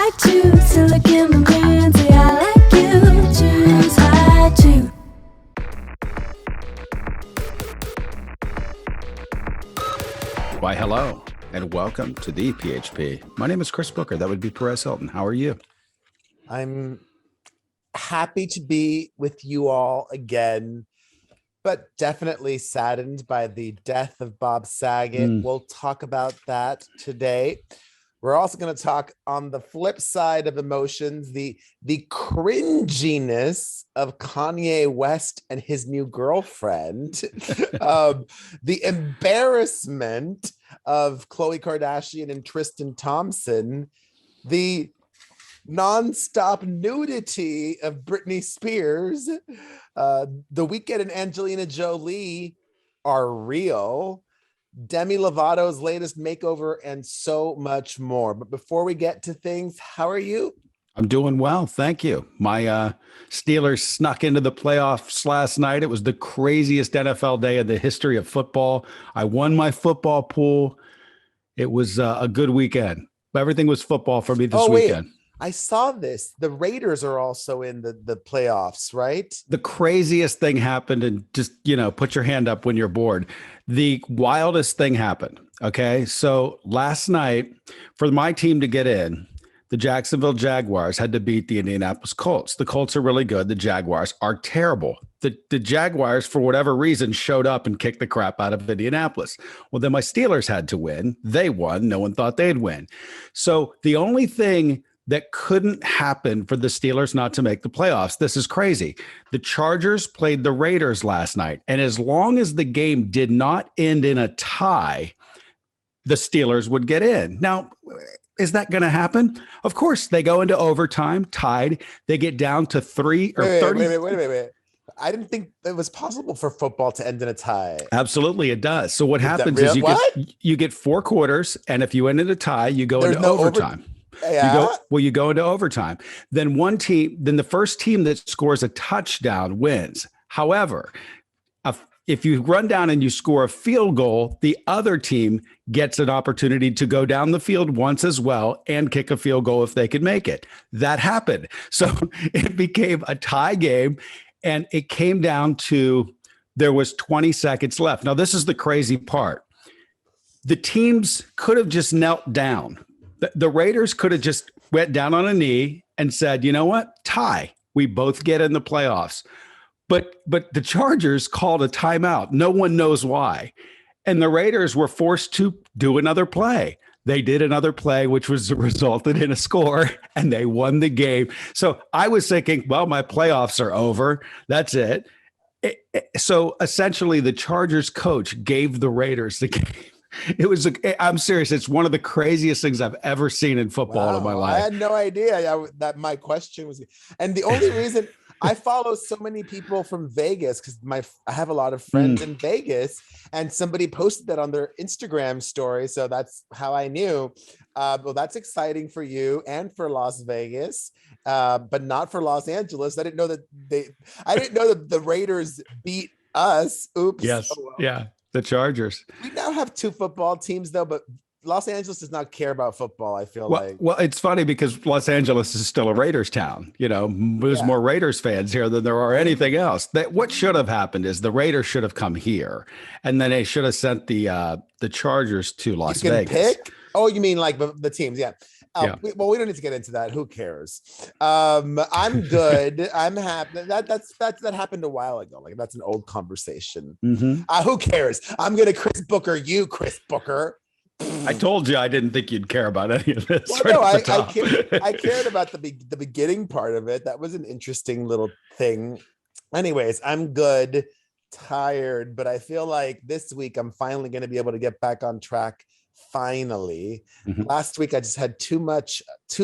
like to look in the mirror and say I like you. Choose how to. Why, hello, and welcome to the PHP. My name is Chris Booker. That would be Perez Hilton. How are you? I'm happy to be with you all again, but definitely saddened by the death of Bob Saget. We'll talk about that today. We're also going to talk on the flip side of emotions, the cringiness of Kanye West and his new girlfriend, the embarrassment of Khloe Kardashian and Tristan Thompson, the nonstop nudity of Britney Spears, the Weeknd and Angelina Jolie are real, Demi Lovato's latest makeover, and so much more. But before we get to things, how are you? I'm doing well. Thank you. My Steelers snuck into the playoffs last night. It was the craziest NFL day in the history of football. I won my football pool. It was a good weekend. Everything was football for me this weekend. I saw this. The Raiders are also in the playoffs, right? The craziest thing happened, and just, put your hand up when you're bored. The wildest thing happened. Okay. So last night, for my team to get in, the Jacksonville Jaguars had to beat the Indianapolis Colts. The Colts are really good. The Jaguars are terrible. The Jaguars, for whatever reason, showed up and kicked the crap out of Indianapolis. Well, then my Steelers had to win. They won. No one thought they'd win. So the only thing that couldn't happen for the Steelers not to make the playoffs. This is crazy. The Chargers played the Raiders last night, and as long as the game did not end in a tie, the Steelers would get in. Now, is that going to happen? Of course, they go into overtime, tied. They get down to 30. Wait. I didn't think it was possible for football to end in a tie. Absolutely, it does. So what happens is you get 4 quarters, and if you end in a tie, you go into overtime. Yeah. You go into overtime. Then the first team that scores a touchdown wins. However, if you run down and you score a field goal, the other team gets an opportunity to go down the field once as well and kick a field goal if they could make it. That happened. So it became a tie game, and it came down to there was 20 seconds left. Now, this is the crazy part. The teams could have just knelt down. The Raiders could have just went down on a knee and said, you know what? Tie. We both get in the playoffs. But the Chargers called a timeout. No one knows why. And the Raiders were forced to do another play. They did another play, which resulted in a score, and they won the game. So I was thinking, well, my playoffs are over. That's it. So essentially, the Chargers coach gave the Raiders the game. I'm serious. It's one of the craziest things I've ever seen in football in my life. I had no idea that my question was, and the only reason I follow so many people from Vegas, because I have a lot of friends in Vegas, and somebody posted that on their Instagram story. So that's how I knew. Well, that's exciting for you and for Las Vegas, but not for Los Angeles. I didn't know that the Raiders beat us. Oops. Yes. Oh, well. Yeah. The Chargers. We now have 2 football teams, though, but Los Angeles does not care about football, I feel like. Well, it's funny because Los Angeles is still a Raiders town. There's more Raiders fans here than there are anything else. What should have happened is the Raiders should have come here, and then they should have sent the Chargers to Las Vegas. Oh, you mean like the teams? Yeah. We don't need to get into that. Who cares? I'm good. I'm happy. That happened a while ago. Like, that's an old conversation. Who cares? I'm gonna Chris Booker you, Chris Booker. I told you I didn't think you'd care about any of this. Well, I cared about the beginning part of it. That was an interesting little thing. Anyways, I'm good, tired, but I feel like this week I'm finally going to be able to get back on track. Finally. Last week I just had too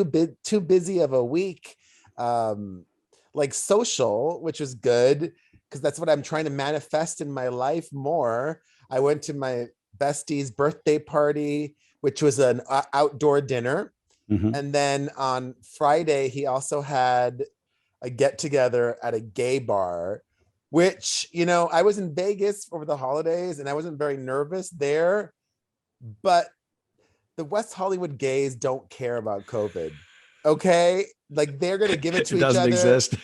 busy of a week, like social, which was good because that's what I'm trying to manifest in my life more. I went to my bestie's birthday party, which was an outdoor dinner. And then on Friday, he also had a get together at a gay bar, which, I was in Vegas over the holidays and I wasn't very nervous there, but the West Hollywood gays don't care about COVID. Okay. Like they're going to give it to It each doesn't other. exist.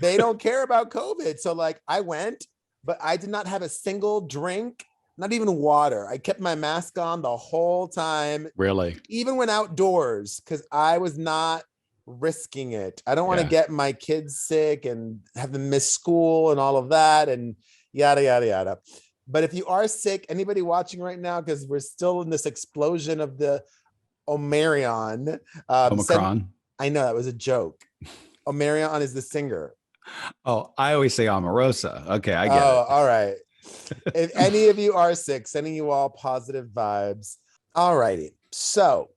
They don't care about COVID. So like I went, but I did not have a single drink, not even water. I kept my mask on the whole time, Really? even when outdoors, because I was not risking it. I don't want to Yeah. get my kids sick and have them miss school and all of that and yada, yada, yada. But if you are sick, anybody watching right now, because we're still in this explosion of the Omarion, Omicron. I know that was a joke. Omarion is the singer. Oh, I always say Omarosa. Okay, I get Oh, it. all right. If any of you are sick, sending you all positive vibes. All righty. So,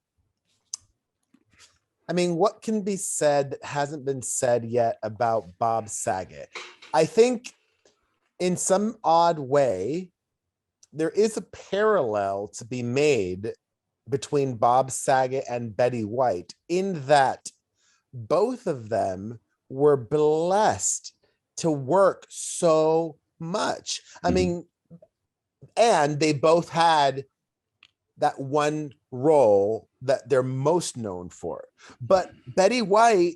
I mean, what can be said that hasn't been said yet about Bob Saget? I think in some odd way, there is a parallel to be made between Bob Saget and Betty White in that both of them were blessed to work so much. I mean, and they both had that one role that they're most known for. But Betty White,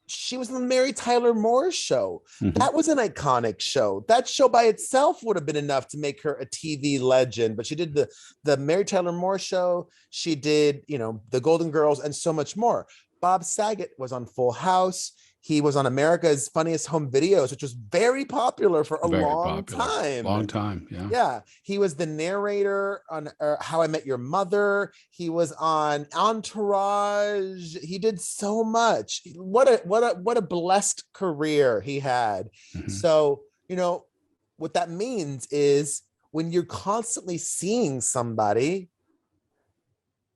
she was on the Mary Tyler Moore show. That was an iconic show. That show by itself would have been enough to make her a TV legend. But she did the Mary Tyler Moore show. She did, the Golden Girls and so much more. Bob Saget was on Full House. He was on America's Funniest Home Videos, which was very popular for a long time. Long time, yeah. Yeah, he was the narrator on How I Met Your Mother. He was on Entourage. He did so much. What a blessed career he had. So, what that means is when you're constantly seeing somebody,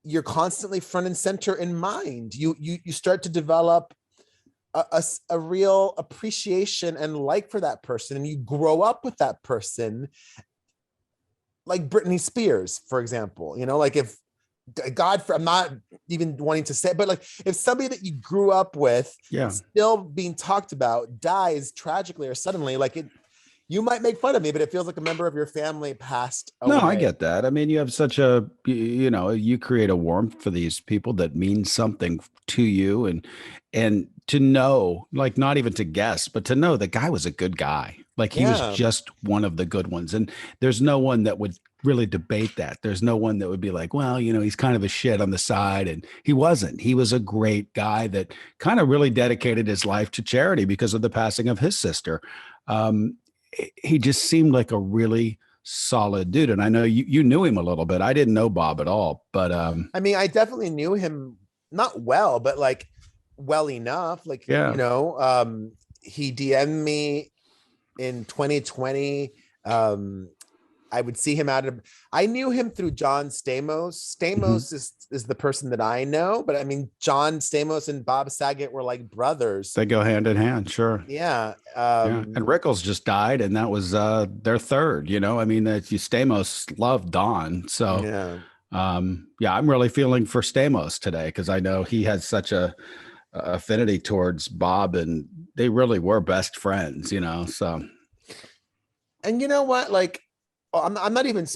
you're constantly front and center in mind. You start to develop a real appreciation and like for that person, and you grow up with that person. Like Britney Spears, for example, like if I'm not even wanting to say, but like if somebody that you grew up with, still being talked about, dies tragically or suddenly, you might make fun of me, but it feels like a member of your family passed away. No, I get that. I mean, you have such you create a warmth for these people that means something to you, and to know, like, not even to guess, but to know the guy was a good guy. Like he was just one of the good ones. And there's no one that would really debate that. There's no one that would be like, well, he's kind of a shit on the side. And he wasn't. He was a great guy that kind of really dedicated his life to charity because of the passing of his sister. He just seemed like a really solid dude. And I know you knew him a little bit. I didn't know Bob at all, but I mean, I definitely knew him not well, but like well enough. Like, he DM'd me in 2020. I would see him I knew him through John Stamos. Stamos is the person that I know, but I mean, John Stamos and Bob Saget were like brothers. They go hand in hand. Sure. Yeah. And Rickles just died, and that was their third, I mean, Stamos loved Don. So I'm really feeling for Stamos today, because I know he has such a affinity towards Bob, and they really were best friends, so. And you know what? Like, I'm not even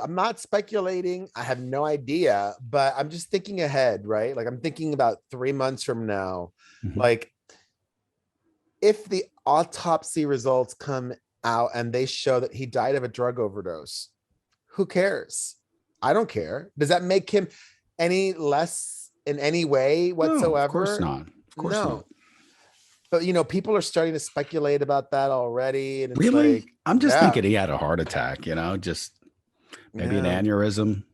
I'm not speculating. I have no idea, but I'm just thinking ahead, right? Like I'm thinking about 3 months from now. Like if the autopsy results come out and they show that he died of a drug overdose, who cares? I don't care. Does that make him any less in any way whatsoever? No, of course not. Of course not. But people are starting to speculate about that already. And it's really? like, I'm just thinking he had a heart attack, just maybe an aneurysm.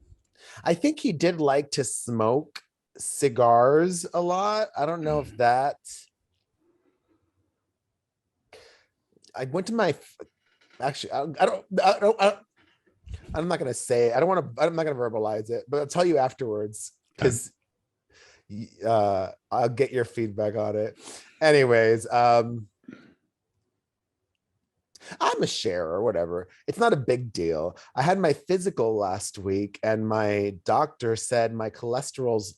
I think he did like to smoke cigars a lot. I don't know if that. I went to my actually. I'm not gonna say. I'm not gonna verbalize it, but I'll tell you afterwards because I'll get your feedback on it. Anyways, I'm a share or whatever. It's not a big deal. I had my physical last week and my doctor said my cholesterol's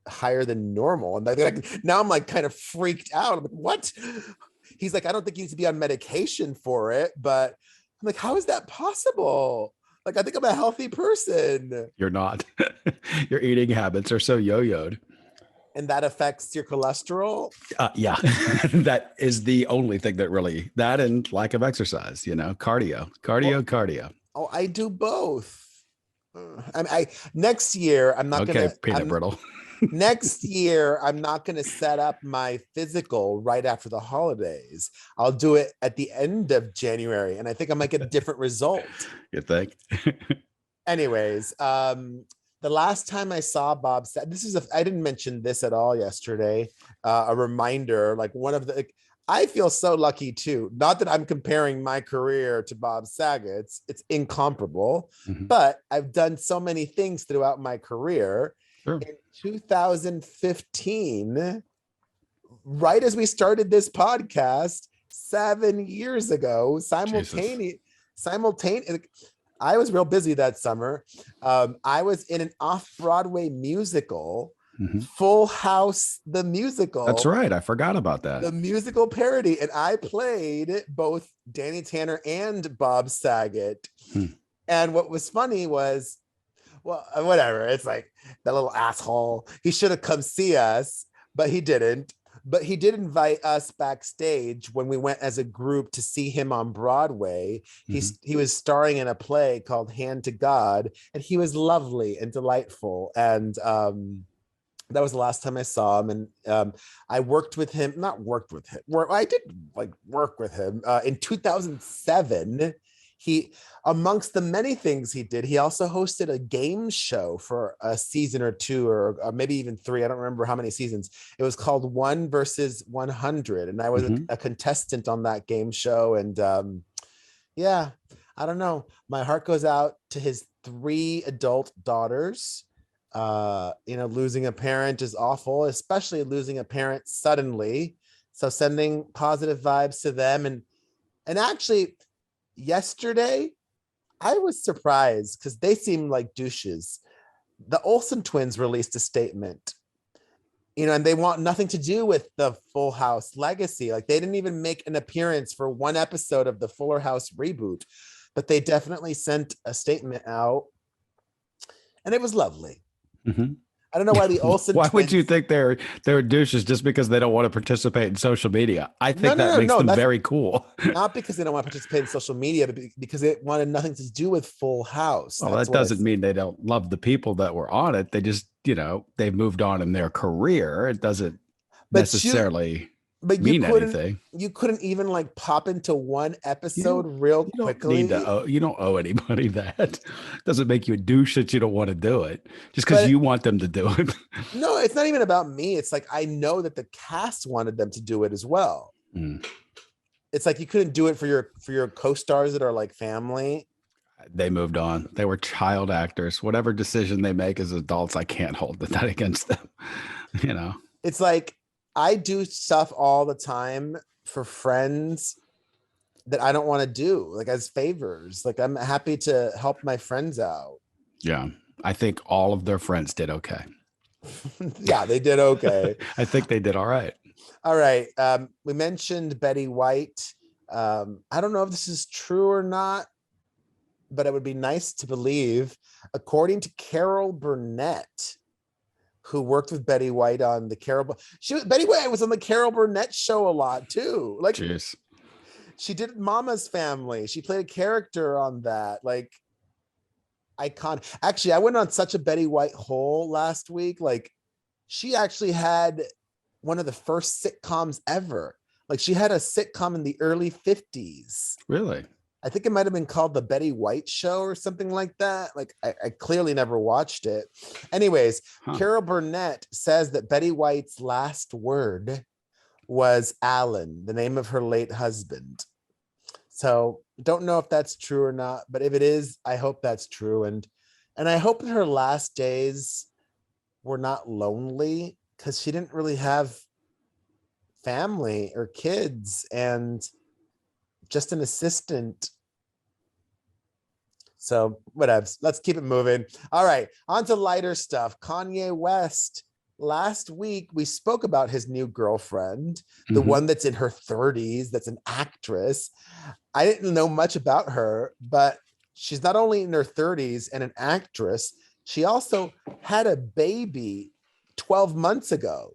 higher than normal. And now I'm like kind of freaked out. I'm like, what? He's like, I don't think you need to be on medication for it. But I'm like, how is that possible? Like, I think I'm a healthy person. You're not. Your eating habits are so yo-yoed. Yeah. that affects your cholesterol. Yeah. That is the only thing that really, that and lack of exercise, cardio. Oh, I do both. I next year I'm not Okay, gonna. peanut brittle. Next year I'm not gonna set up my physical right after the holidays. I'll do it at the end of January, and I think I might get a different result. You think? Anyways, the last time I saw Bob Saget, I didn't mention this at all yesterday. A reminder, like one of the, I feel so lucky too. Not that I'm comparing my career to Bob Saget's, it's incomparable, Mhm. but I've done so many things throughout my career. Sure. In 2015, right as we started this podcast 7 years ago, simultaneous, I was real busy that summer. I was in an off-Broadway musical, Mhm. Full House, the musical. That's right. I forgot about that. The musical parody. And I played both Danny Tanner and Bob Saget. And what was funny was, well, whatever. It's like that little asshole. He should have come see us, but he didn't. But he did invite us backstage when we went as a group to see him on Broadway. He was starring in a play called Hand to God, and he was lovely and delightful. And that was the last time I saw him. And I worked with him, I did like work with him in 2007. He, amongst the many things he did, he also hosted a game show for a season or two, or maybe even three. I don't remember how many seasons. It was called 1 versus 100. And I was a contestant on that game show. And yeah, I don't know. My heart goes out to his 3 adult daughters. Losing a parent is awful, especially losing a parent suddenly. So sending positive vibes to them. And actually, yesterday, I was surprised because they seem like douches. The Olsen twins released a statement, and they want nothing to do with the Full House legacy. Like, they didn't even make an appearance for one episode of the Fuller House reboot, but they definitely sent a statement out, and it was lovely. Mm-hmm. I don't know why the Olsen Why twins... would you think they're douches just because they don't want to participate in social media? I think that makes them very cool. Not because they don't want to participate in social media, but because it wanted nothing to do with Full House. Well, that doesn't mean they don't love the people that were on it. They just, they've moved on in their career. It doesn't necessarily mean anything. You couldn't even like pop into one episode real quickly. You don't owe anybody that. Doesn't make you a douche that you don't want to do it just because you want them to do it. No, it's not even about me. It's like, I know that the cast wanted them to do it as well. It's like, you couldn't do it for your co-stars that are like family. They moved on. They were child actors. Whatever decision they make as adults, I can't hold that against them. It's like, I do stuff all the time for friends that I don't want to do, like as favors. Like, I'm happy to help my friends out. Yeah. I think all of their friends did okay. Yeah, they did okay. I think they did all right. All right. We mentioned Betty White. I don't know if this is true or not, but it would be nice to believe. According to Carol Burnett, who worked with Betty White on the Betty White was on the Carol Burnett show a lot too. Like, jeez. She did Mama's Family. She played a character on that. Like, icon. Actually, I went on such a Betty White hole last week. Like, she actually had one of the first sitcoms ever. Like, she had a sitcom in the early 50s. Really? I think it might have been called The Betty White Show or something like that. Like, I clearly never watched it. Anyways, Carol Burnett says that Betty White's last word was Alan, the name of her late husband. So don't know if that's true or not, but if it is, I hope that's true. And I hope that her last days were not lonely, because she didn't really have family or kids and just an assistant. So whatever, let's keep it moving. All right, on to lighter stuff. Kanye West. Last week, we spoke about his new girlfriend, the one that's in her 30s, that's an actress. I didn't know much about her, but she's not only in her 30s and an actress, she also had a baby 12 months ago.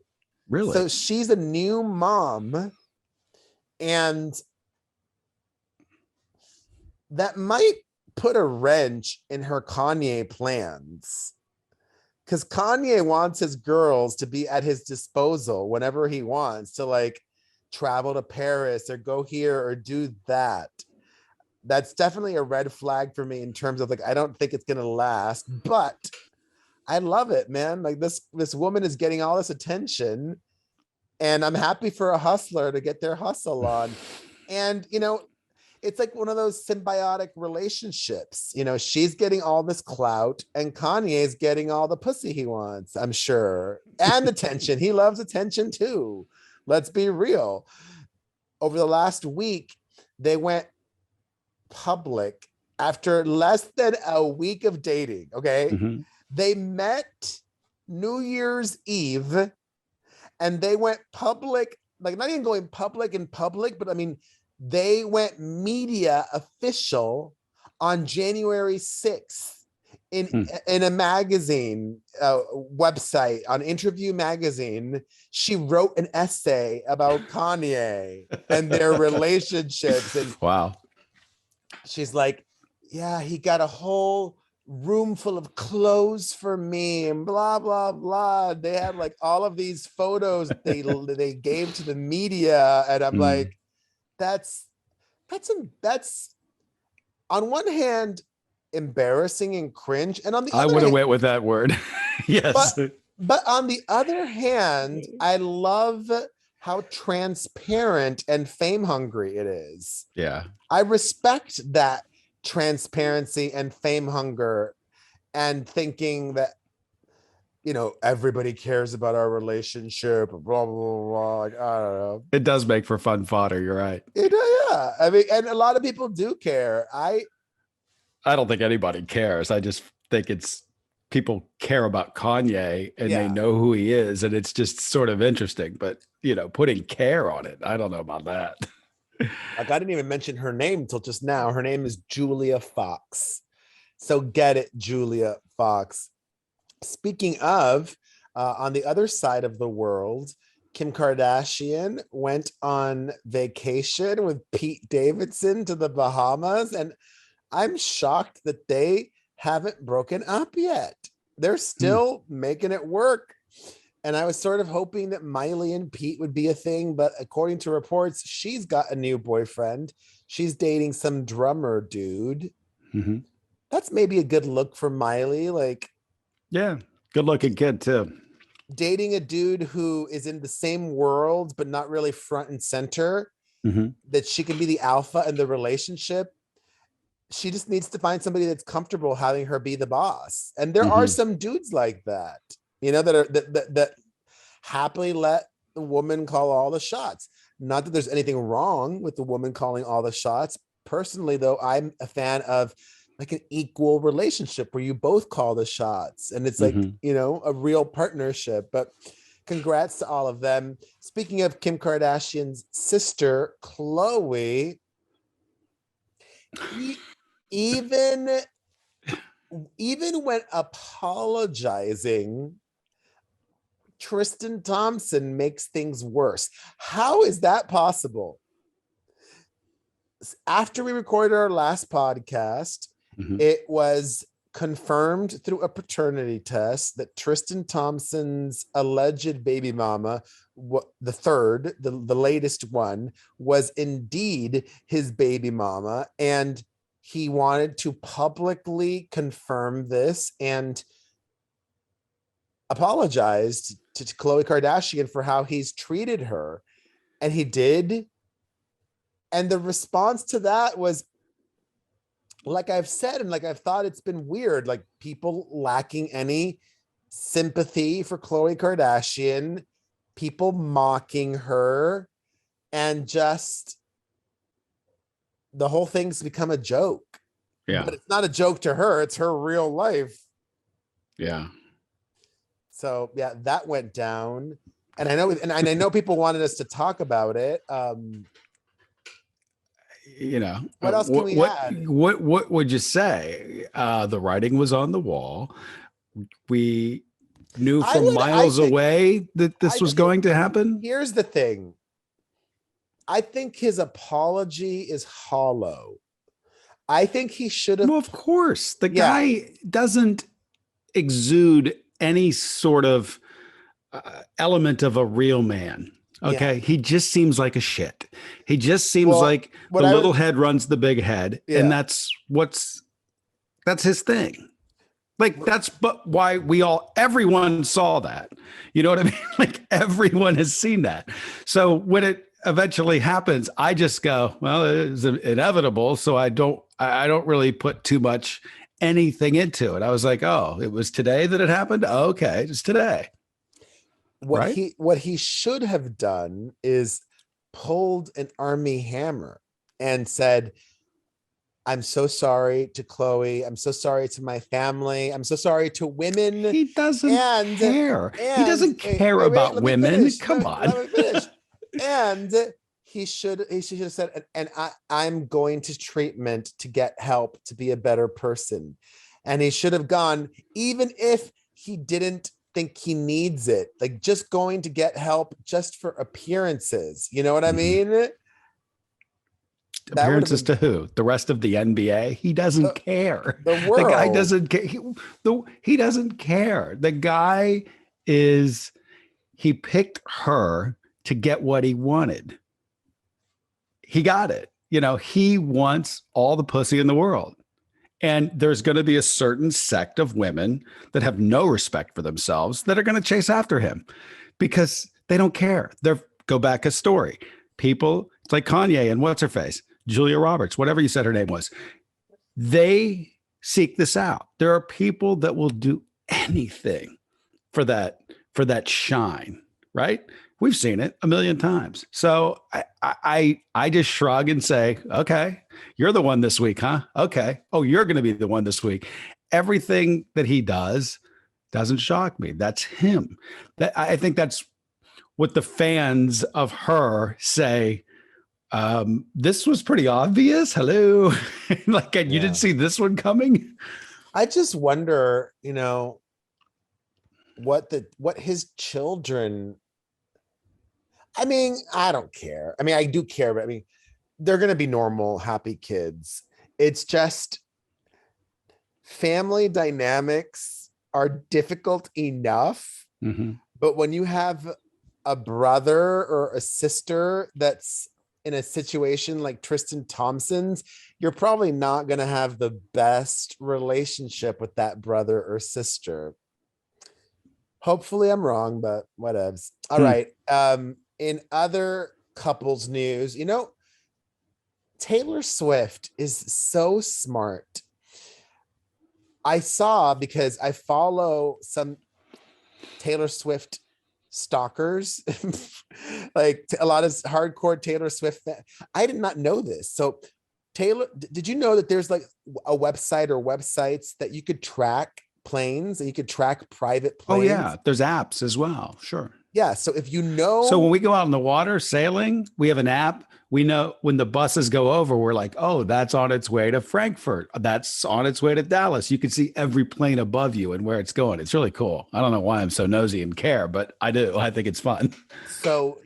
Really? So she's a new mom, and that might put a wrench in her Kanye plans. Because Kanye wants his girls to be at his disposal whenever he wants to, like, travel to Paris or go here or do that. That's definitely a red flag for me in terms of, like, I don't think it's going to last, but I love it, man. Like, this woman is getting all this attention, and I'm happy for a hustler to get their hustle on. And, you know, it's like one of those symbiotic relationships. You know, she's getting all this clout and Kanye's getting all the pussy he wants, I'm sure. And attention. He loves attention too. Let's be real. Over the last week, they went public after less than a week of dating. Okay. Mm-hmm. They met New Year's Eve and they went public, like not even going public in public, but I mean, they went media official on January 6th in a magazine website, on Interview Magazine. She wrote an essay about Kanye and their relationships. And wow. She's like, yeah, he got a whole room full of clothes for me and blah, blah, blah. They had like all of these photos they gave to the media. And I'm like, that's on one hand embarrassing and cringe, and on the I other would have hand, went with that word. Yes, but on the other hand, I love how transparent and fame hungry it is. Yeah, I respect that transparency and fame hunger, and thinking that, you know, everybody cares about our relationship, blah, blah, blah. Like, I don't know. it does make for fun fodder. You're right. Yeah. I mean, and a lot of people do care. I don't think anybody cares. I just think it's people care about Kanye and they know who he is. And it's just sort of interesting, but you know, putting care on it, I don't know about that. Like, I didn't even mention her name until just now. Her name is Julia Fox. So get it, Julia Fox. Speaking of, on the other side of the world, Kim Kardashian went on vacation with Pete Davidson to the Bahamas, and I'm shocked that they haven't broken up yet. They're still making it work. And I was sort of hoping that Miley and Pete would be a thing, but according to reports, she's got a new boyfriend. She's dating some drummer dude. Mm-hmm. That's maybe a good look for Miley. Like, yeah, good looking kid too. Dating a dude who is in the same world, but not really front and center, that she can be the alpha in the relationship. She just needs to find somebody that's comfortable having her be the boss. And there are some dudes like that, you know, that happily let the woman call all the shots. Not that there's anything wrong with the woman calling all the shots. Personally, though, I'm a fan of like an equal relationship where you both call the shots and it's like, you know, a real partnership. But congrats to all of them. Speaking of Kim Kardashian's sister, Khloe, even when apologizing, Tristan Thompson makes things worse. How is that possible? After we recorded our last podcast, it was confirmed through a paternity test that Tristan Thompson's alleged baby mama, the latest one, was indeed his baby mama. And he wanted to publicly confirm this and apologized to Khloe Kardashian for how he's treated her. And he did. And the response to that was, like I've said, and like I've thought, it's been weird, like people lacking any sympathy for Khloe Kardashian, people mocking her, and just the whole thing's become a joke. Yeah. But it's not a joke to her, it's her real life. Yeah. So yeah, that went down. And I know people wanted us to talk about it. You know, what else can we add? What would you say? The writing was on the wall. We knew I from would- I miles think- away that this I was think- going to happen? Here's the thing. I think his apology is hollow. I think he should have. Well, of course. The Yeah. guy doesn't exude any sort of element of a real man. Okay. He just seems like a shit. He just seems Well, like the what I little would- head runs the big head. Yeah. And that's his thing. Like that's but why everyone saw that. You know what I mean? Like everyone has seen that. So when it eventually happens, I just go, well, it is inevitable. So I don't really put too much anything into it. I was like, oh, it was today that it happened. Oh, okay, it's today. What he should have done is pulled an Army Hammer and said, I'm so sorry to Khloe. I'm so sorry to my family. I'm so sorry to women. He doesn't care. He doesn't care wait, about let me women. finish. Come Let on. me finish. And he should have said, and I'm going to treatment to get help to be a better person. And he should have gone, even if he didn't think he needs it, like just going to get help just for appearances. You know what I mean? Appearances to who? The rest of the NBA? He doesn't care. The world. The guy doesn't care. He doesn't care. The guy he picked her to get what he wanted. He got it. You know, he wants all the pussy in the world. And there's going to be a certain sect of women that have no respect for themselves that are going to chase after him because they don't care. Go back a story. People, it's like Kanye and what's her face? Julia Roberts, whatever you said her name was. They seek this out. There are people that will do anything for that shine, right? We've seen it a million times. So I just shrug and say, okay, you're the one this week, huh? Okay. Oh, you're going to be the one this week. Everything that he does doesn't shock me. That's him. I think that's what the fans of her say. This was pretty obvious. Hello. Like, you didn't see this one coming. I just wonder, what his children. I mean, I don't care. I mean, I do care, but I mean, they're going to be normal, happy kids. It's just family dynamics are difficult enough. Mm-hmm. But when you have a brother or a sister that's in a situation like Tristan Thompson's, you're probably not going to have the best relationship with that brother or sister. Hopefully I'm wrong, but whatevs. All right. In other couples news, Taylor Swift is so smart. I saw, because I follow some Taylor Swift stalkers, like a lot of hardcore Taylor Swift fans. I did not know this. So Taylor, did you know that there's like a website or websites that you could track planes, and you could track private planes? Oh yeah, there's apps as well. Sure. Yeah. So if So when we go out in the water sailing, we have an app. We know when the buses go over, we're like, oh, that's on its way to Frankfurt. That's on its way to Dallas. You can see every plane above you and where it's going. It's really cool. I don't know why I'm so nosy and care, but I do. I think it's fun. So,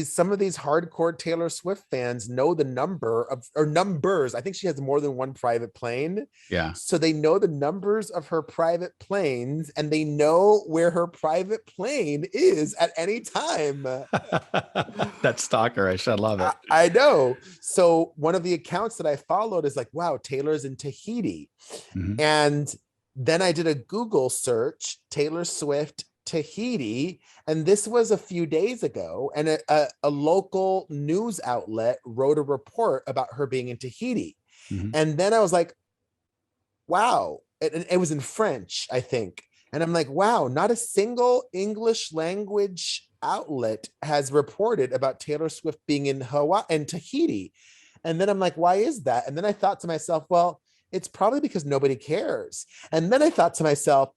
some of these hardcore Taylor Swift fans know the numbers. I think she has more than one private plane. Yeah. So they know the numbers of her private planes, and they know where her private plane is at any time. That stalkerish. I love it. I know. So one of the accounts that I followed is like, wow, Taylor's in Tahiti. Mm-hmm. And then I did a Google search, Taylor Swift Tahiti, and this was a few days ago, and a local news outlet wrote a report about her being in Tahiti. Mm-hmm. And then I was like, wow, it was in French, I think. And I'm like, wow, not a single English language outlet has reported about Taylor Swift being in Hawaii and Tahiti. And then I'm like, why is that? And then I thought to myself, well, it's probably because nobody cares. And then I thought to myself,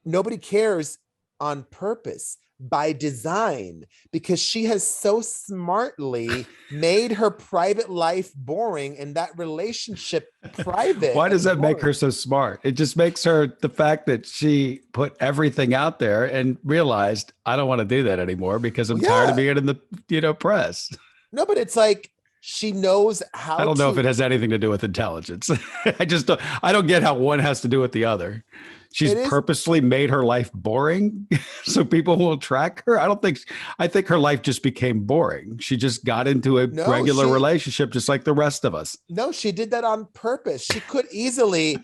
nobody cares on purpose, by design, because she has so smartly made her private life boring and that relationship private. Why does that make boring. her so smart? It just makes her the fact that she put everything out there and realized I don't want to do that anymore because I'm tired of Yeah. being in the press. No, but it's like she knows I how don't know if to. it has anything to do with intelligence. I don't get how one has to do with the other. She's It is. purposely made her life boring so people will track her. I think her life just became boring. She just got into a No, regular relationship just like the rest of us. No, she did that on purpose. She could easily.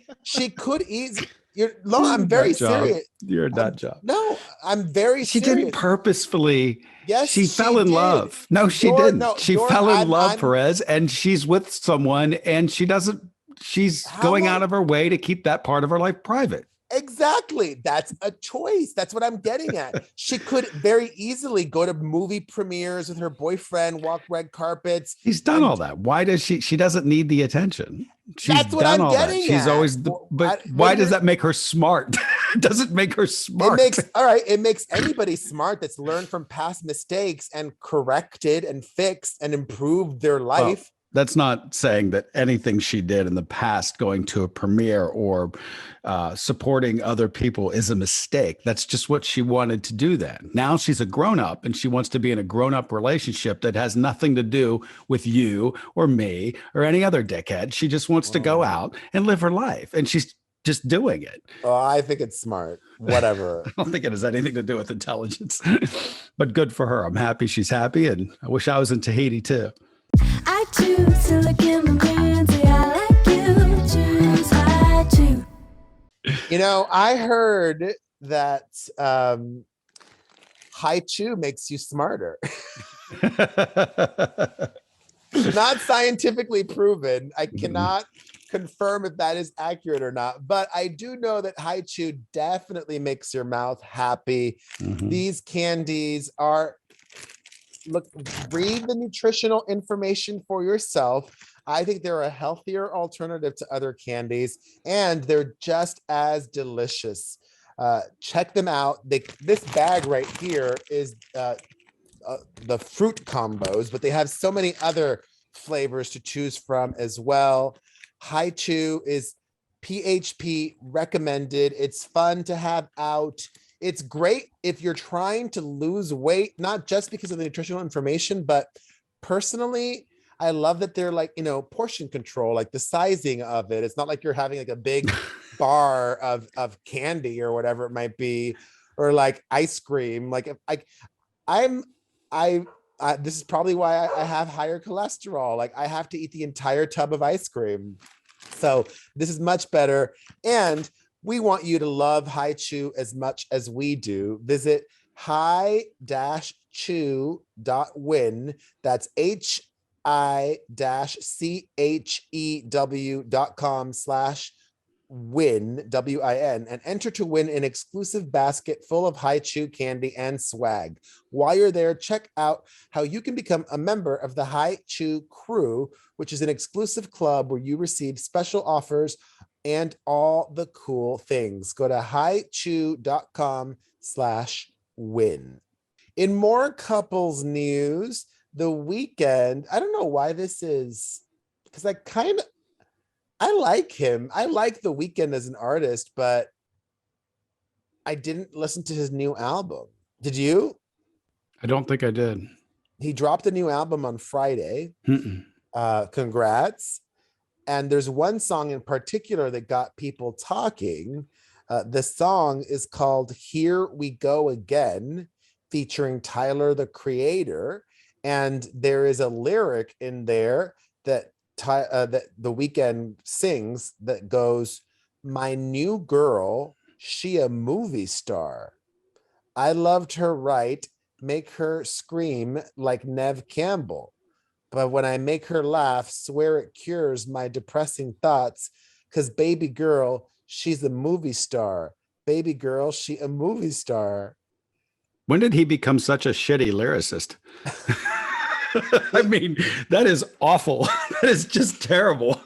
No, I'm very Nut job. serious. You're a nut job. No, I'm very She serious. didn't purposefully. Yes, she fell in did. love. No, she didn't. No, she fell in love, Perez, and she's with someone, and she's going out of her way to keep that part of her life private. Exactly. That's a choice. That's what I'm getting at. She could very easily go to movie premieres with her boyfriend, walk red carpets. She's done all that. Why does she doesn't need the attention. She's That's what done I'm all getting that. She's at. always but why does that make her smart? It doesn't make her smart. It makes anybody smart that's learned from past mistakes and corrected and fixed and improved their life. Well, that's not saying that anything she did in the past, going to a premiere or supporting other people, is a mistake. That's just what she wanted to do then. Now she's a grown-up and she wants to be in a grown-up relationship that has nothing to do with you or me or any other dickhead. She just wants to go out and live her life. And she's just doing it. Oh, I think it's smart. Whatever. I don't think it has anything to do with intelligence, but good for her. I'm happy she's happy. And I wish I was in Tahiti too. I choose to look in my mirror and say I like you. Choose I choose. You know, I heard that high chew makes you smarter. Not scientifically proven. I cannot confirm if that is accurate or not, but I do know that high chew definitely makes your mouth happy. These candies are, look, read the nutritional information for yourself. I think they're a healthier alternative to other candies, and they're just as delicious. Check them out. This bag right here is the fruit combos, but they have so many other flavors to choose from as well. High Chew is PHP recommended. It's fun to have out. It's great if you're trying to lose weight, not just because of the nutritional information, but personally, I love that they're like, portion control, like the sizing of it. It's not like you're having like a big bar of candy or whatever it might be, or like ice cream. Like this is probably why I have higher cholesterol. Like I have to eat the entire tub of ice cream. So this is much better. And we want you to love High Chew as much as we do. Visit high-chew.win. That's hi-chew.com/win, W-I-N, and enter to win an exclusive basket full of High Chew candy and swag. While you're there, check out how you can become a member of the High Chew crew, which is an exclusive club where you receive special offers and all the cool things. Go to highchew.com/win. In more couples news, The Weeknd, I don't know why this is, because I like him. I like The Weeknd as an artist, but I didn't listen to his new album. Did you? I don't think I did. He dropped a new album on Friday. Congrats. And there's one song in particular that got people talking. The song is called Here We Go Again, featuring Tyler, the Creator. And there is a lyric in there that The Weeknd sings that goes, "My new girl, she a movie star. I loved her right, make her scream like Nev Campbell. But when I make her laugh, swear it cures my depressing thoughts. Cause baby girl, she's a movie star. Baby girl, she a movie star." When did he become such a shitty lyricist? I mean, that is awful. That is just terrible.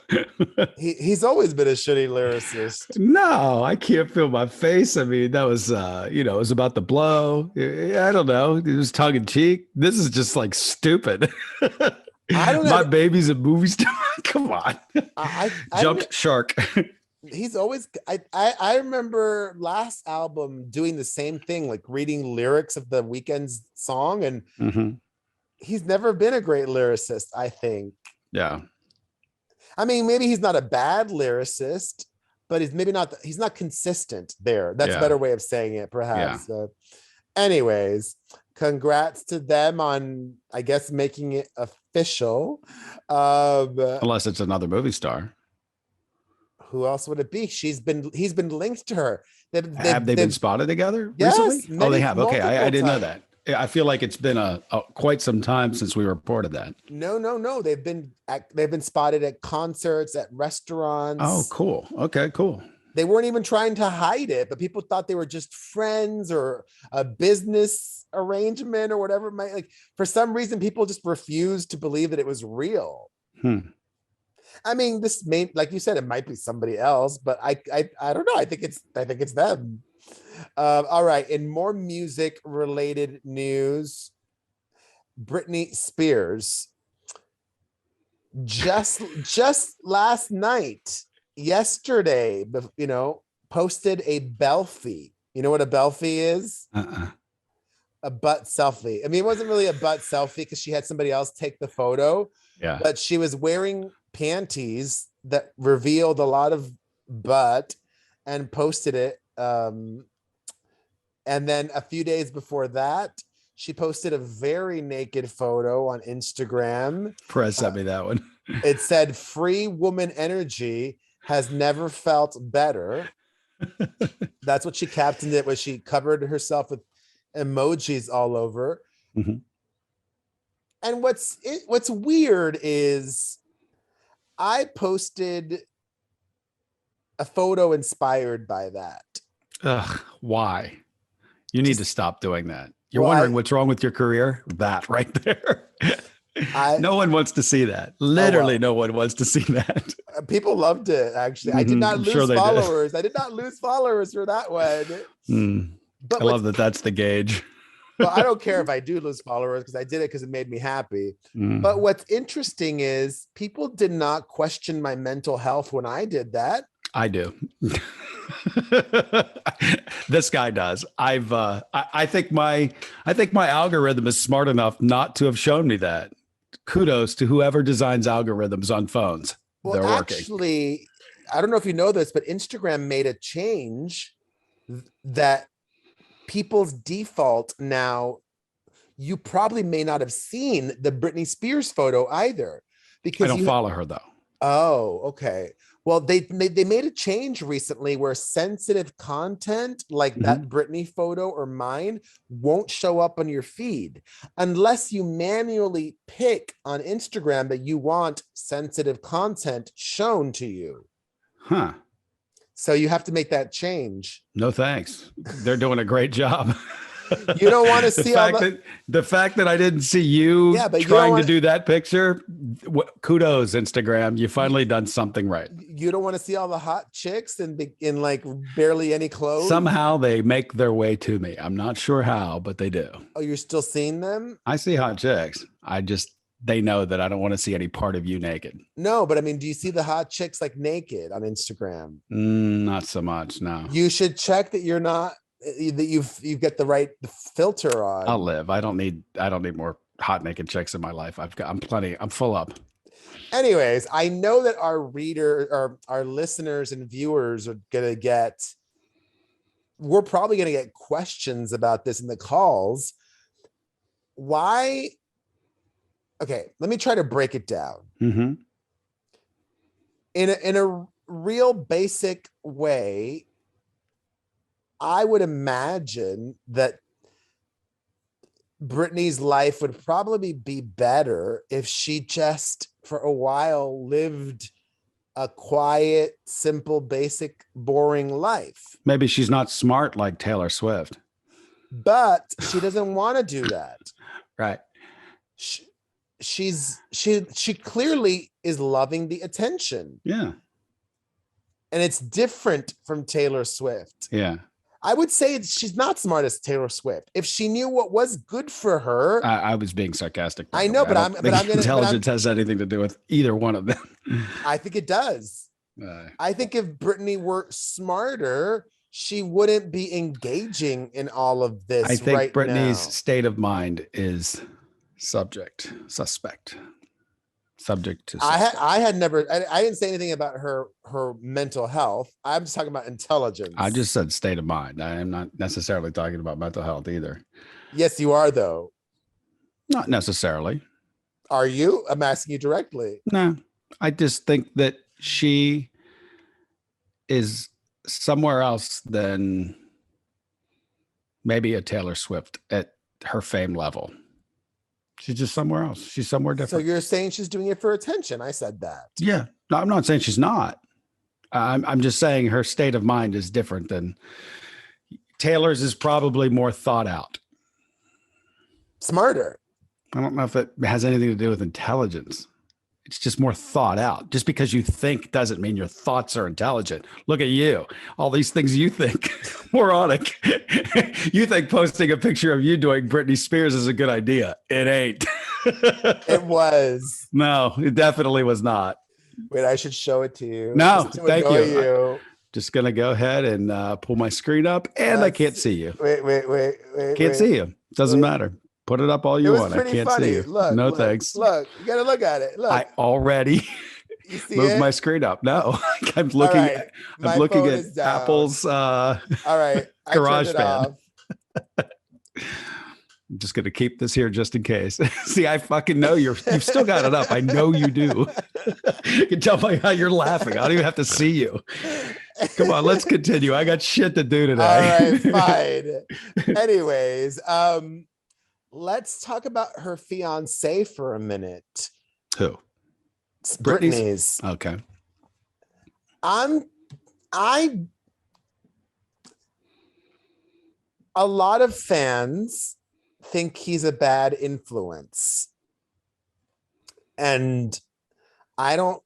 He's always been a shitty lyricist. No, I can't feel my face. I mean, that was, it was about the blow. I don't know. It was tongue in cheek. This is just like stupid. I don't My know. baby's a movie star. Come on. I Jumped shark. he's always I remember last album doing the same thing, like reading lyrics of the Weeknd's song, and Mhm. he's never been a great lyricist, I think. Yeah. I mean, maybe he's not a bad lyricist, but he's not consistent there. That's a Yeah. better way of saying it, perhaps. Anyways, congrats to them on, I guess, making it official. Unless it's another movie star. Who else would it be? He's been linked to her. Have they been spotted together Yes, recently? Oh, they have. Okay, I didn't know multiple that. I feel like it's been a quite some time since we reported that. No. They've been spotted at concerts, at restaurants. Oh, cool. Okay, cool. They weren't even trying to hide it, but people thought they were just friends or a business arrangement or whatever it might, like, for some reason people just refused to believe that it was real. I mean, this may, like you said, it might be somebody else, but I don't know. I think it's them. All right. In more music related news, Britney Spears just last night, yesterday, posted a belfie. You know what a belfie is? A butt selfie. I mean, it wasn't really a butt selfie because she had somebody else take the photo. Yeah. But she was wearing panties that revealed a lot of butt and posted it. And then a few days before that, she posted a very naked photo on Instagram. Perez sent me that one. It said, "Free woman energy has never felt better." That's what she captioned it with. She covered herself with emojis all over. Mm-hmm. And what's weird is I posted a photo inspired by that. Ugh, why? You need to stop doing that. You're wondering what's wrong with your career? That right there. No one wants to see that. Literally, no one wants to see that. People loved it, actually. I did not lose followers. I did not lose followers for that one. But I love that that's the gauge. Well, I don't care if I do lose followers because I did it because it made me happy. But what's interesting is people did not question my mental health when I did that. I do. This guy does. I think my algorithm is smart enough not to have shown me that. Kudos to whoever designs algorithms on phones. Well, they're working. Actually, I don't know if you know this, but Instagram made a change that people's default now, you probably may not have seen the Britney Spears photo either, because I don't follow her though. Oh, okay. Well, they made a change recently where sensitive content like that Britney photo or mine won't show up on your feed unless you manually pick on Instagram that you want sensitive content shown to you. Huh. So you have to make that change. No thanks. They're doing a great job. You don't want to see the fact that I didn't see you trying to do that picture. Kudos, Instagram. You finally done something right. You don't want to see all the hot chicks in like barely any clothes. Somehow they make their way to me. I'm not sure how, but they do. Oh, you're still seeing them? I see hot chicks. They know that I don't want to see any part of you naked. No, but I mean, do you see the hot chicks like naked on Instagram? Not so much. No. You should check that you're not, that you've got the right filter on. I'll live. I don't need more hot naked chicks in my life. I'm full up. Anyways, I know that our reader or our listeners and viewers are we're probably going to get questions about this in the calls. Why? Okay, let me try to break it down. In a real basic way, I would imagine that Britney's life would probably be better if she just for a while lived a quiet, simple, basic, boring life. Maybe she's not smart like Taylor Swift. But she doesn't want to do that. Right. she clearly is loving the attention. Yeah. And it's different from Taylor Swift. Yeah. I would say she's not smart as Taylor Swift. If she knew what was good for her, I was being sarcastic. I know, but I'm gonna intelligence has anything to do with either one of them. I think it does. I think if Britney were smarter, she wouldn't be engaging in all of this. I think right Britney's now. state of mind is suspect to suspect. I had never. I didn't say anything about her mental health. I'm just talking about intelligence. I just said state of mind. I am not necessarily talking about mental health either. Yes, you are though. Not necessarily. Are you? I'm asking you directly. No, I just think that she is somewhere else than maybe a Taylor Swift at her fame level. She's just somewhere else. She's somewhere different. So you're saying she's doing it for attention. I said that. Yeah. No, I'm not saying she's not. I'm just saying her state of mind is different than Taylor's is probably more thought out. Smarter. I don't know if it has anything to do with intelligence. It's just more thought out. Just because you think doesn't mean your thoughts are intelligent. Look at you. All these things you think, moronic. You think posting a picture of you doing Britney Spears is a good idea. It ain't. It was. No, it definitely was not. Wait, I should show it to you. No, thank annoy you. Just going to go ahead and pull my screen up, and I can't see you. Wait. Can't see you. Doesn't matter. Put it up all you want. I can't funny. see you. Look, thanks. Look, you got to look at it. Look. I already moved my screen up. No, I'm looking at Apple's all right. GarageBand. I'm just going to keep this here just in case. See, I fucking know you've still got it up. I know you do. You can tell by how you're laughing. I don't even have to see you. Come on, let's continue. I got shit to do today. All right, fine. Anyways, let's talk about her fiancé for a minute. Who? It's Britney's. Okay. A lot of fans think he's a bad influence. And I don't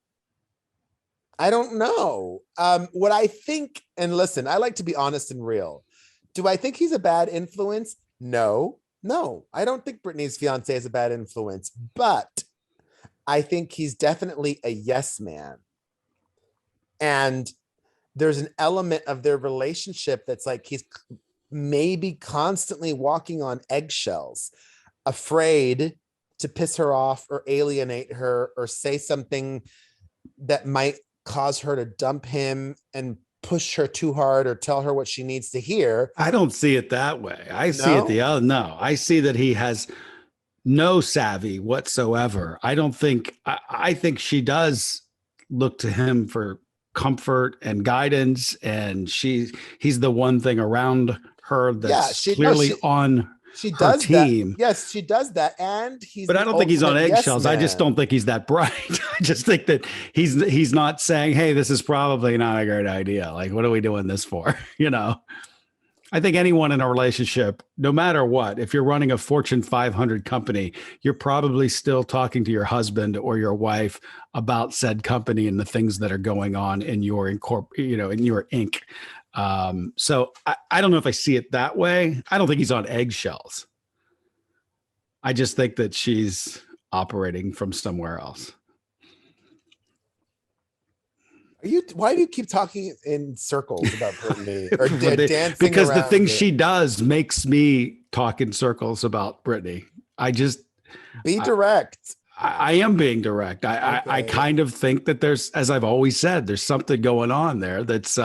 know. What I think, and listen, I like to be honest and real. Do I think he's a bad influence? No, I don't think Britney's fiance is a bad influence, but I think he's definitely a yes man. And there's an element of their relationship that's like he's maybe constantly walking on eggshells, afraid to piss her off or alienate her or say something that might cause her to dump him and push her too hard or tell her what she needs to hear. I don't see it that way. I see it the other. No, I see that he has no savvy whatsoever. I think she does look to him for comfort and guidance, and he's the one thing around her that's clearly on she her does team. That. Yes, she does that. And but I don't think he's on eggshells. I just don't think he's that bright. I just think that he's not saying, hey, this is probably not a great idea. Like, what are we doing this for? I think anyone in a relationship, no matter what, if you're running a Fortune 500 company, you're probably still talking to your husband or your wife about said company and the things that are going on in your in your Inc. So I don't know if I see it that way. I don't think he's on eggshells. I just think that she's operating from somewhere else. Why do you keep talking in circles about Britney or dancing? Because the things she does makes me talk in circles about Britney. Be direct. I am being direct. I kind of think that there's, as I've always said, there's something going on there that's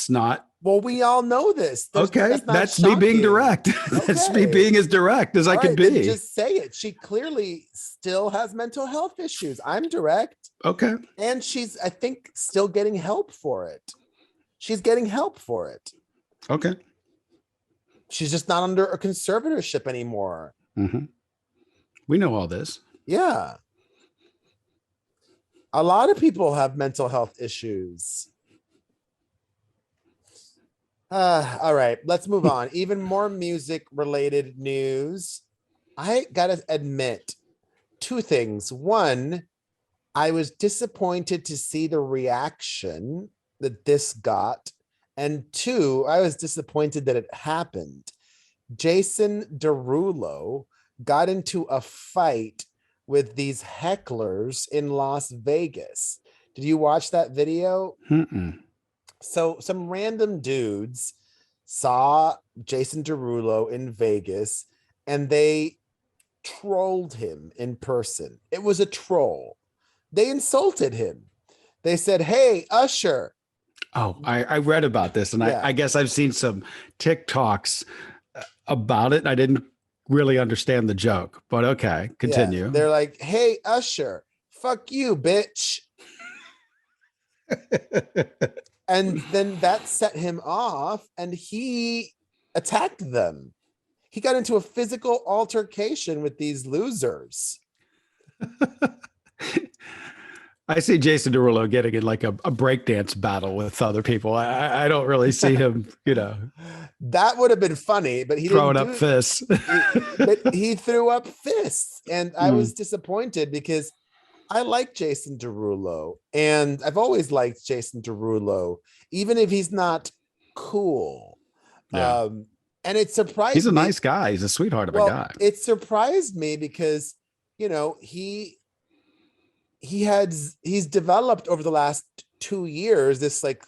not. Well, we all know this. That's me being direct. That's me being as direct as I can be. Just say it. She clearly still has mental health issues. I'm direct. Okay. And she's, I think, still getting help for it. She's getting help for it. Okay. She's just not under a conservatorship anymore. Mm-hmm. We know all this. Yeah. A lot of people have mental health issues. All right, let's move on. Even more music related news. I gotta admit, two things. One, I was disappointed to see the reaction that this got. And two, I was disappointed that it happened. Jason Derulo got into a fight with these hecklers in Las Vegas. Did you watch that video? Mm-mm. So some random dudes saw Jason Derulo in Vegas and they trolled him in person. It was a troll. They insulted him. They said, "Hey, Usher." Oh, I read about this, and Yeah. I guess I've seen some TikToks about it. I didn't really understand the joke, but okay, continue. Yeah. They're like, "Hey, Usher, fuck you, bitch." And then that set him off and he attacked them. He got into a physical altercation with these losers. I see Jason Derulo getting in like a breakdance battle with other people. I don't really see him, That would have been funny, but he throwing didn't up fists. but he threw up fists. And I was disappointed because I like Jason Derulo. And I've always liked Jason Derulo, even if he's not cool. Yeah. And it surprised He's a me. nice guy. He's a sweetheart of a guy. It surprised me because, he's developed over the last 2 years this like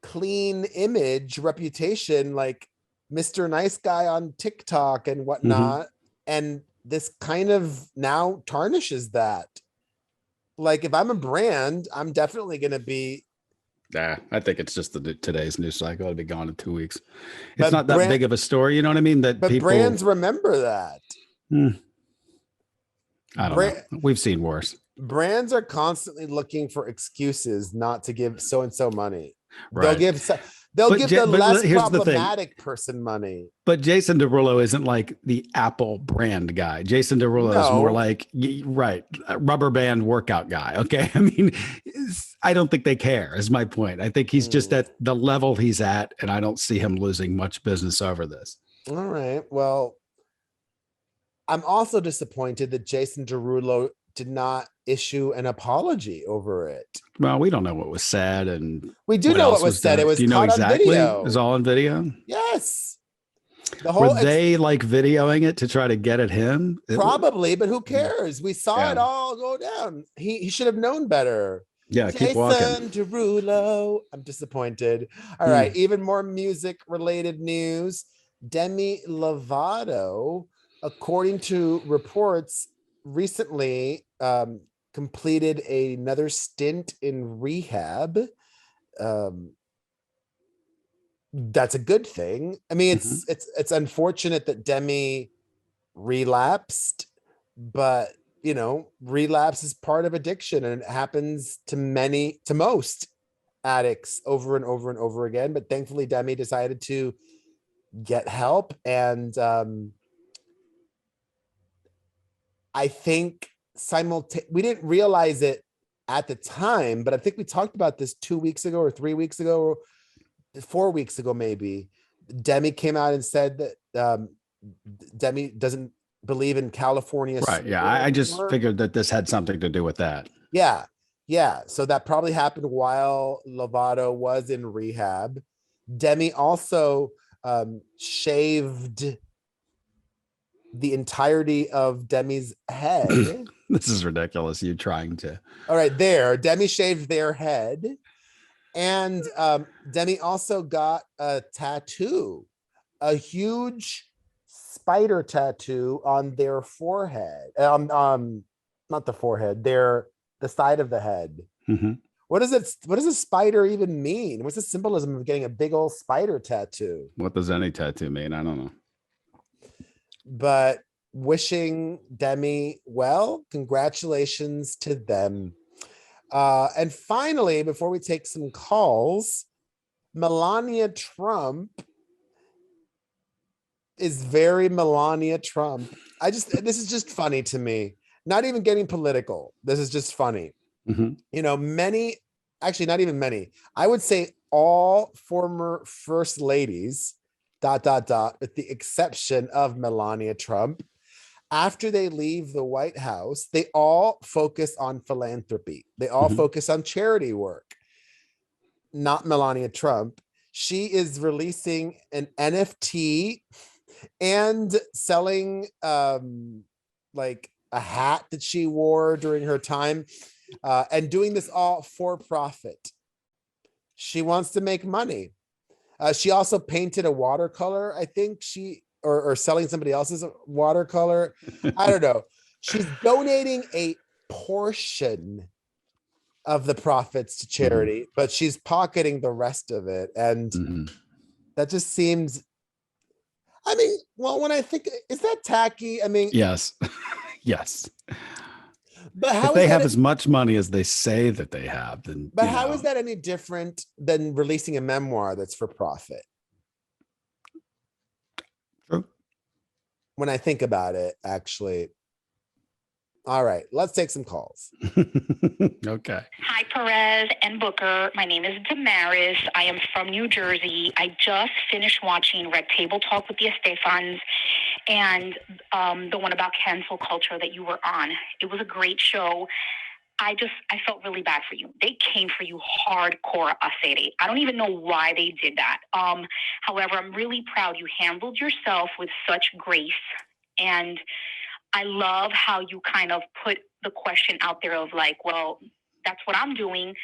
clean image reputation, like Mr. Nice Guy on TikTok and whatnot. And this kind of now tarnishes that. Like if I'm a brand, I'm definitely going to be. Nah, I think it's just today's news cycle. It'll be gone in 2 weeks. It's But not that big of a story. You know what I mean? That But people, brands remember that. I don't know. We've seen worse. Brands are constantly looking for excuses not to give so-and-so money. Right. They'll give the less problematic person money. But Jason Derulo isn't like the Apple brand guy. Jason Derulo is more like, rubber band workout guy. Okay. I mean, I don't think they care is my point. I think he's just at the level he's at, and I don't see him losing much business over this. All right. Well, I'm also disappointed that Jason Derulo did not issue an apology over it. Well, we don't know what was said, and we do know what was said. It was caught on video. It was all on video. Yes. Were they like videoing it to try to get at him? Probably, but who cares? We saw it all go down. He should have known better. Yeah, keep walking. Jason Derulo. I'm disappointed. All right, even more music related news. Demi Lovato, according to reports, recently completed another stint in rehab. That's a good thing. I mean, it's unfortunate that Demi relapsed, but relapse is part of addiction, and it happens to most addicts over and over and over again. But thankfully, Demi decided to get help, and I think we didn't realize it at the time, but I think we talked about this 2 weeks ago or 3 weeks ago or 4 weeks ago, maybe. Demi came out and said that Demi doesn't believe in California. Right. Yeah. I just figured that this had something to do with that. Yeah. Yeah. So that probably happened while Lovato was in rehab. Demi also shaved the entirety of Demi's head. This is ridiculous. You trying to. All right, Demi shaved their head. And Demi also got a tattoo, a huge spider tattoo on their forehead. Not the forehead, the side of the head. What does a spider even mean? What's the symbolism of getting a big old spider tattoo? What does any tattoo mean? I don't know. But wishing Demi well, congratulations to them. And finally, before we take some calls, Melania Trump is very Melania Trump. This is just funny to me. Not even getting political. This is just funny. Actually not even many. I would say all former first ladies, ... with the exception of Melania Trump, after they leave the White House, they all focus on philanthropy. They all focus on charity work. Not Melania Trump. She is releasing an NFT and selling like a hat that she wore during her time, and doing this all for profit. She wants to make money. She also painted a watercolor, I think or selling somebody else's watercolor. I don't know. She's donating a portion of the profits to charity, but she's pocketing the rest of it. And that just seems, I mean, well, when I think, is that tacky? I mean, yes. Yes. But how if they is have that, as much money as they say that they have, then but how is that any different than releasing a memoir that's for profit? True. When I think about it, actually. All right, let's take some calls. Okay. Hi, Perez and Booker. My name is Damaris. I am from New Jersey. I just finished watching Red Table Talk with the Estefans and the one about cancel culture that you were on. It was a great show. I felt really bad for you. They came for you hardcore, Acere. I don't even know why they did that. However, I'm really proud you handled yourself with such grace. And I love how you kind of put the question out there of like, well, that's what I'm doing,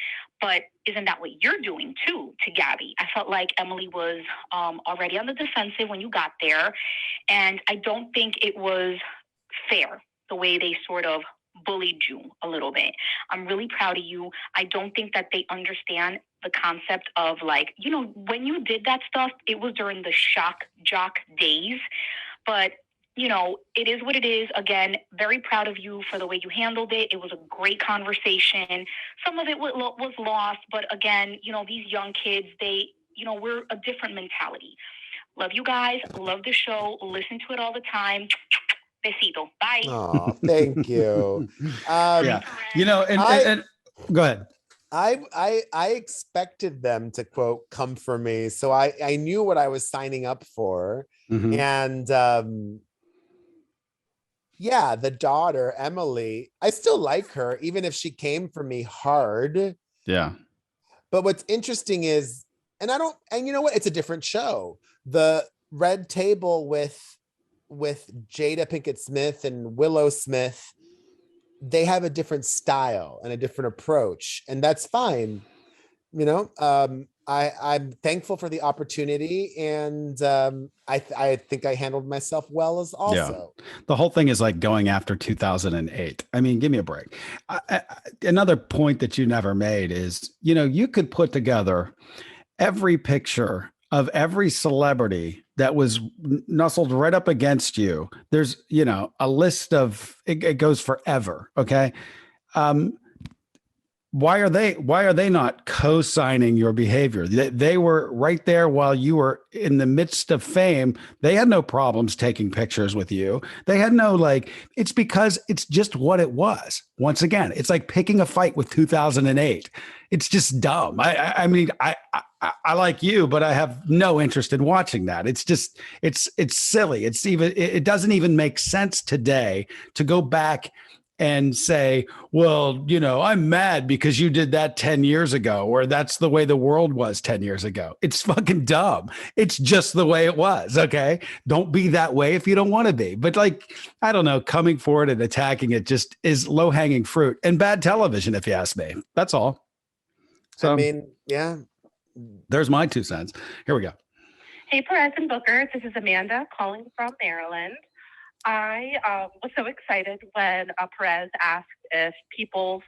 but isn't that what you're doing too to Gabby? I felt like Emily was already on the defensive when you got there. And I don't think it was fair the way they sort of bullied you a little bit. I'm really proud of you. I don't think that they understand the concept of like, you know, when you did that stuff, it was during the shock jock days, but you know, it is what it is. Again, very proud of you for the way you handled it. It was a great conversation. Some of it was lost, but again, you know, these young kids, they, you know, we're a different mentality. Love you guys. Love the show. Listen to it all the time. Besito. Bye. Oh, thank you. Yeah. You know, and go ahead. I expected them to quote come for me, so I knew what I was signing up for. And yeah, the daughter Emily, I still like her even if she came for me hard. Yeah. But what's interesting is, and you know what, it's a different show. The Red Table with Jada Pinkett Smith and Willow Smith, they have a different style and a different approach, and that's fine. You know, I'm thankful for the opportunity, and I think I handled myself well as also. Yeah. The whole thing is like going after 2008. I mean, give me a break. Another point that you never made is, you know, you could put together every picture of every celebrity that was nuzzled right up against you. There's, you know, a list of, it goes forever. Okay. Why are they not co-signing your behavior? They were right there while you were in the midst of fame. They had no problems taking pictures with you. They had no, like, it's because it's just what it was. Once again, it's like picking a fight with 2008. It's just dumb. I mean, I like you, but I have no interest in watching that. It's just, it's silly. It doesn't even make sense today to go back and say, well, you know, I'm mad because you did that 10 years ago, or that's the way the world was 10 years ago. It's fucking dumb. It's just the way it was. Okay. Don't be that way if you don't want to be. But like, I don't know, coming forward and attacking it just is low hanging fruit and bad television, if you ask me. That's all. So, I mean, yeah. There's my 2 cents. Here we go. Hey, Perez and Booker. This is Amanda calling from Maryland. I was so excited when Perez asked if people,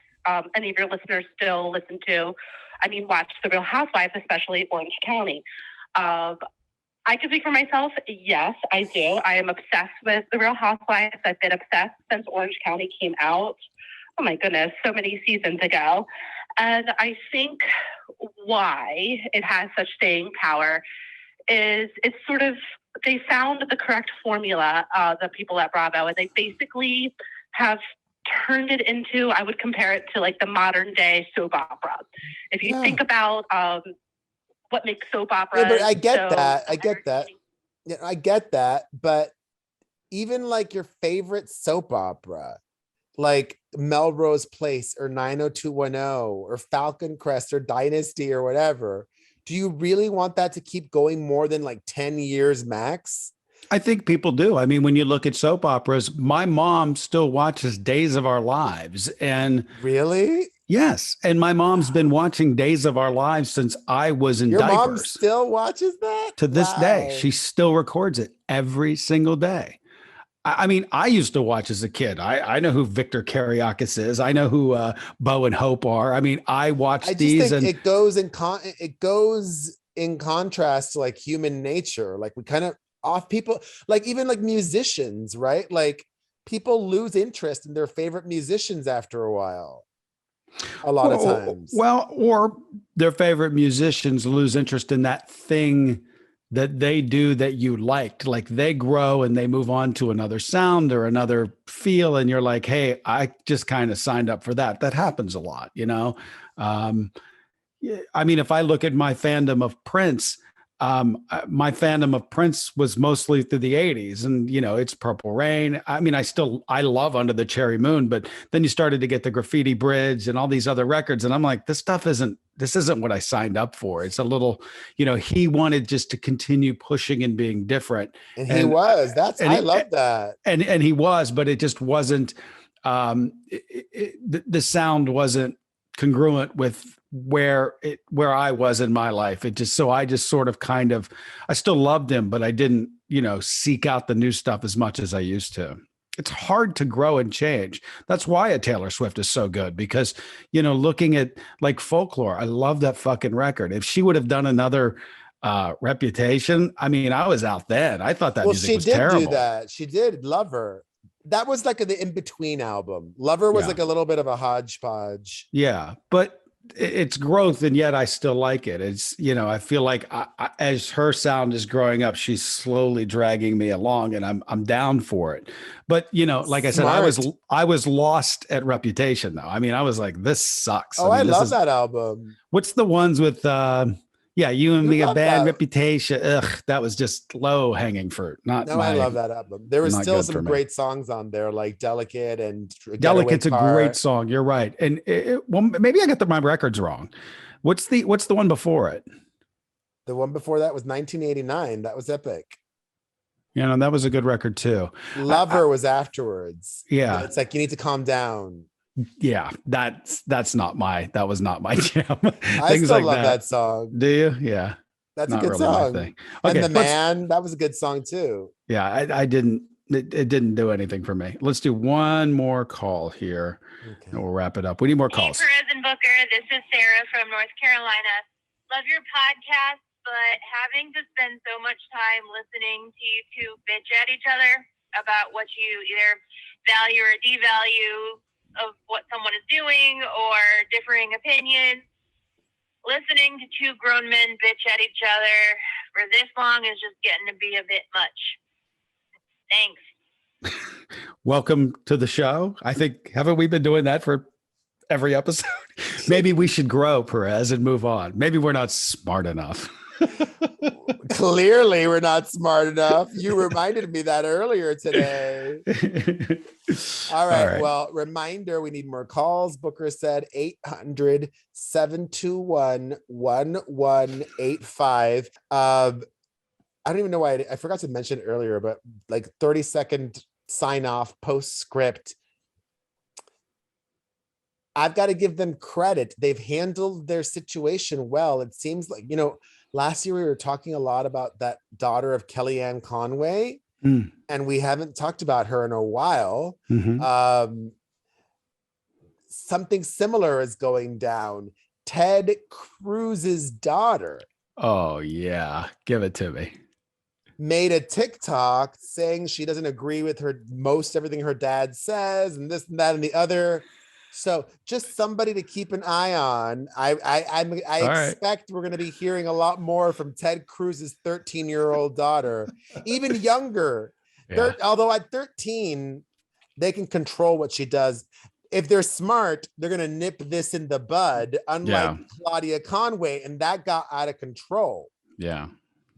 any of your listeners still watch The Real Housewives, especially Orange County. I can speak for myself. Yes, I do. I am obsessed with The Real Housewives. I've been obsessed since Orange County came out. Oh my goodness, so many seasons ago. And I think why it has such staying power is it's sort of, they found the correct formula, the people at Bravo, and they basically have turned it into, I would compare it to like the modern day soap opera. If you think about what makes soap opera. Yeah, but I get that. Yeah, I get that. But even like your favorite soap opera, like Melrose Place or 90210 or Falcon Crest or Dynasty or whatever, do you really want that to keep going more than like 10 years max? I think people do. I mean, when you look at soap operas, my mom still watches Days of Our Lives. And Really? yes, and my mom's been watching Days of Our Lives since I was in Your mom diapers. still watches that? To this day, Wow. she still records it every single day. I mean, I used to watch as a kid. I know who Victor Kiriakis is. I know who Bo and Hope are. I mean, I watched I just these, think and it goes in contrast to like human nature. Like we kind of off people, like even like musicians, right? Like people lose interest in their favorite musicians after a while. A lot of times. well, or their favorite musicians lose interest in that thing that they do that you liked. Like they grow and they move on to another sound or another feel, and you're like, hey, I just kind of signed up for that. That happens a lot, you know. I mean, if I look at my fandom of Prince, my fandom of Prince was mostly through the 80s, and you know, it's Purple Rain. I mean, I love Under the Cherry Moon, but then you started to get the Graffiti Bridge and all these other records, and I'm like, this isn't what I signed up for. It's a little, you know, he wanted just to continue pushing and being different, And he was. I love that. and he was, but it just wasn't. The sound wasn't congruent with where I was in my life. I just sort of kind of, I still loved him, but I didn't, you know, seek out the new stuff as much as I used to. It's hard to grow and change. That's why a Taylor Swift is so good, because, you know, looking at like Folklore, I love that fucking record. If she would have done another Reputation, I mean, I was out then. I thought that music was terrible. She did do that. She did. Lover. That was like the in-between album. Lover was like a little bit of a hodgepodge. Yeah, but it's growth, and yet I still like it. It's, you know, I feel like as her sound is growing up, she's slowly dragging me along, and I'm down for it. But you know, like I said, I was lost at Reputation, though. I mean, I was like, this sucks. Oh, I mean, I love that album. What's the ones with yeah, You and Me, A Bad Reputation. Ugh, that was just low hanging fruit. I love that album. There was still some great songs on there, like Delicate and Delicate's a great song. You're right. And well, maybe I got my records wrong. What's the one before it? The one before that was 1989. That was epic. You know, that was a good record too. Lover was afterwards. Yeah. It's like, you need to calm down. Yeah, that was not my jam. I still love that song. Do you? Yeah, that's a good song. Okay, and The Man, that was a good song too. Yeah, I didn't. It didn't do anything for me. Let's do one more call here, and we'll wrap it up. We need more calls. Hey, Perez and Booker, this is Sarah from North Carolina. Love your podcast, but having to spend so much time listening to you two bitch at each other about what you either value or devalue of what someone is doing or differing opinions. Listening to two grown men bitch at each other for this long is just getting to be a bit much. Thanks. Welcome to the show. I think, haven't we been doing that for every episode? Maybe we should grow, Perez, and move on. Maybe we're not smart enough. Clearly we're not smart enough. You reminded me that earlier today. All right. Well, reminder, we need more calls. Booker said 800-721-1185. I don't even know why I forgot to mention earlier, but like 30-second sign off postscript. I've got to give them credit. They've handled their situation well. It seems like, you know, last year we were talking a lot about that daughter of Kellyanne Conway, and we haven't talked about her in a while. Something similar is going down. Ted Cruz's daughter. Oh yeah, give it to me. Made a TikTok saying she doesn't agree with everything her dad says, and this and that and the other. So just somebody to keep an eye on. I expect we're going to be hearing a lot more from Ted Cruz's 13-year-old daughter, even younger. Yeah. Although at 13, they can control what she does. If they're smart, they're going to nip this in the bud, unlike Claudia Conway, and that got out of control. Yeah.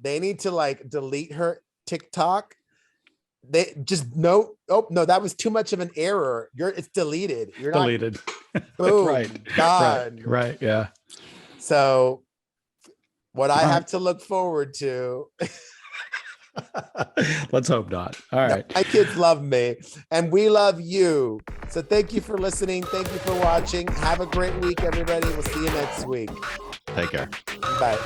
They need to like delete her TikTok They just no. Oh no, that was too much of an error. It's deleted. You're not Deleted. boom, Right. gone. Right. Yeah. So what I All have to look forward to. Let's hope not. All right. My kids love me and we love you. So thank you for listening. Thank you for watching. Have a great week, everybody. We'll see you next week. Take care. Bye.